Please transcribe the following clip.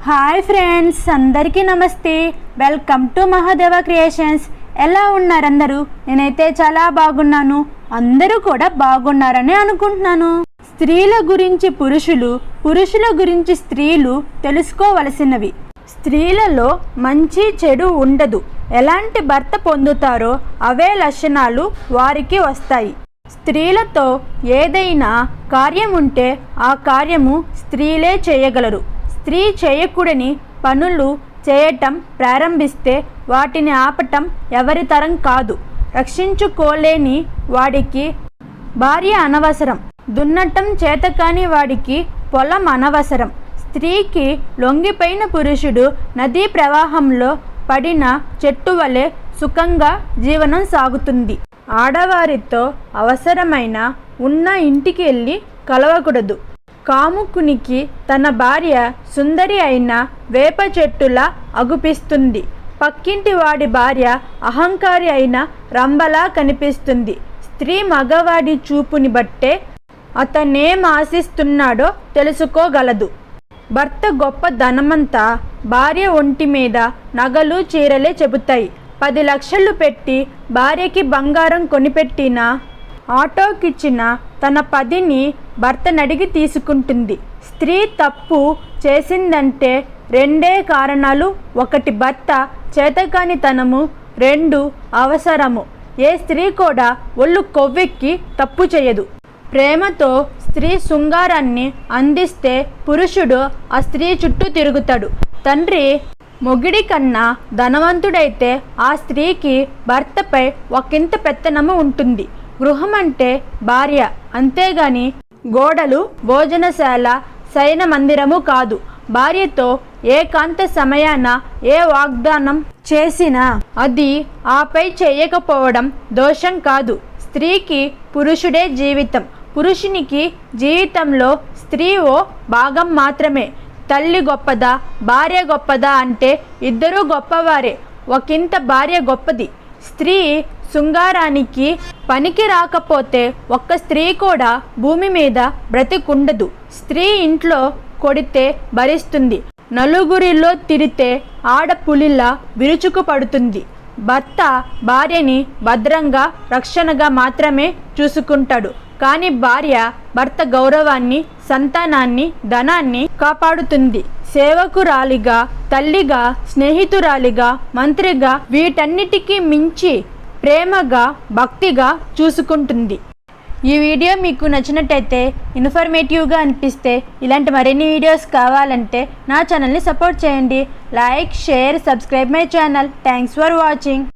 Hi friends, అందరికీ నమస్తే. Welcome to Mahadeva creations. ఎలా ఉన్నారు అందరూ? నేనైతే చాలా బాగున్నాను. అందరూ కూడా బాగున్నారని అనుకుంటున్నాను. స్త్రీల గురించి పురుషులు, పురుషుల గురించి స్త్రీలు తెలుసుకోవలసినవి. స్త్రీలలో మంచి చెడు ఉండదు. ఎలాంటి భర్త పొందుతారో అవే లక్షణాలు వారికి వస్తాయి. స్త్రీలతో ఏదైనా కార్యం ఉంటే ఆ కార్యము స్త్రీలే చేయగలరు. స్త్రీ చేయకూడని పనులు చేయటం ప్రారంభిస్తే వాటిని ఆపటం ఎవరి తరం కాదు. రక్షించుకోలేని వాడికి భార్య అనవసరం. దున్నటం చేతకాని వాడికి పొలం అనవసరం. స్త్రీకి లొంగిపోయిన పురుషుడు నదీ ప్రవాహంలో పడిన చెట్టు వలె సుఖంగా జీవనం సాగుతుంది. ఆడవారితో అవసరమైన ఉన్న ఇంటికి వెళ్ళి కలవకూడదు. కాముకునికి తన భార్య సుందరి అయిన వేప చెట్టులా అగుపిస్తుంది. పక్కింటి వాడి భార్య అహంకారి అయిన రంబలా కనిపిస్తుంది. స్త్రీ మగవాడి చూపుని బట్టే అతనేం ఆశిస్తున్నాడో తెలుసుకోగలదు. భర్త గొప్ప ధనమంతా భార్య ఒంటి మీద నగలు చీరలే చెబుతాయి. 10 లక్షలు పెట్టి భార్యకి బంగారం కొనిపెట్టిన ఆటోకిచ్చిన తన 10ని భర్తనడిగి తీసుకుంటుంది. స్త్రీ తప్పు చేసిందంటే 2 కారణాలు. 1 భర్త చేతకానితనము, 2 అవసరము. ఏ స్త్రీ కూడా ఒళ్ళు కొవ్వెక్కి తప్పు చేయదు. ప్రేమతో స్త్రీ శృంగారాన్ని అందిస్తే పురుషుడు ఆ స్త్రీ చుట్టూ తిరుగుతాడు. తండ్రి మొగిడి కన్నా ధనవంతుడైతే ఆ స్త్రీకి భర్తపై ఒకంత పెత్తనము ఉంటుంది. గృహం అంటే భార్య, అంతేగాని గోడలు, భోజనశాల, శయన మందిరము కాదు. భార్యతో ఏకాంత సమయాన ఏ వాగ్దానం చేసినా అది ఆపై చేయకపోవడం దోషం కాదు. స్త్రీకి పురుషుడే జీవితం. పురుషునికి జీవితంలో స్త్రీ ఓ భాగం మాత్రమే. తల్లి గొప్పదా, భార్య గొప్పదా అంటే ఇద్దరూ గొప్పవారే. ఒకంత భార్య గొప్పది. స్త్రీ శృంగారానికి పనికి రాకపోతే ఒక్క స్త్రీ కూడా భూమి మీద బ్రతికుండదు. స్త్రీ ఇంట్లో కొడితే భరిస్తుంది. నలుగురిలో తిరితే ఆడపులిలా విరుచుకు పడుతుంది. భర్త భార్యని భద్రంగా, రక్షణగా మాత్రమే చూసుకుంటాడు. కానీ భార్య భర్త గౌరవాన్ని, సంతానాన్ని, ధనాన్ని కాపాడుతుంది. సేవకురాలిగా, తల్లిగా, స్నేహితురాలిగా, మంత్రిగా, వీటన్నిటికీ మించి ప్రేమగా, భక్తిగా చూసుకుంటుంది. ఈ వీడియో మీకు నచ్చినట్టయితే, ఇన్ఫర్మేటివ్గా అనిపిస్తే, ఇలాంటి మరిన్ని వీడియోస్ కావాలంటే నా ఛానల్ని సపోర్ట్ చేయండి. Like, share, subscribe my channel. Thanks for watching.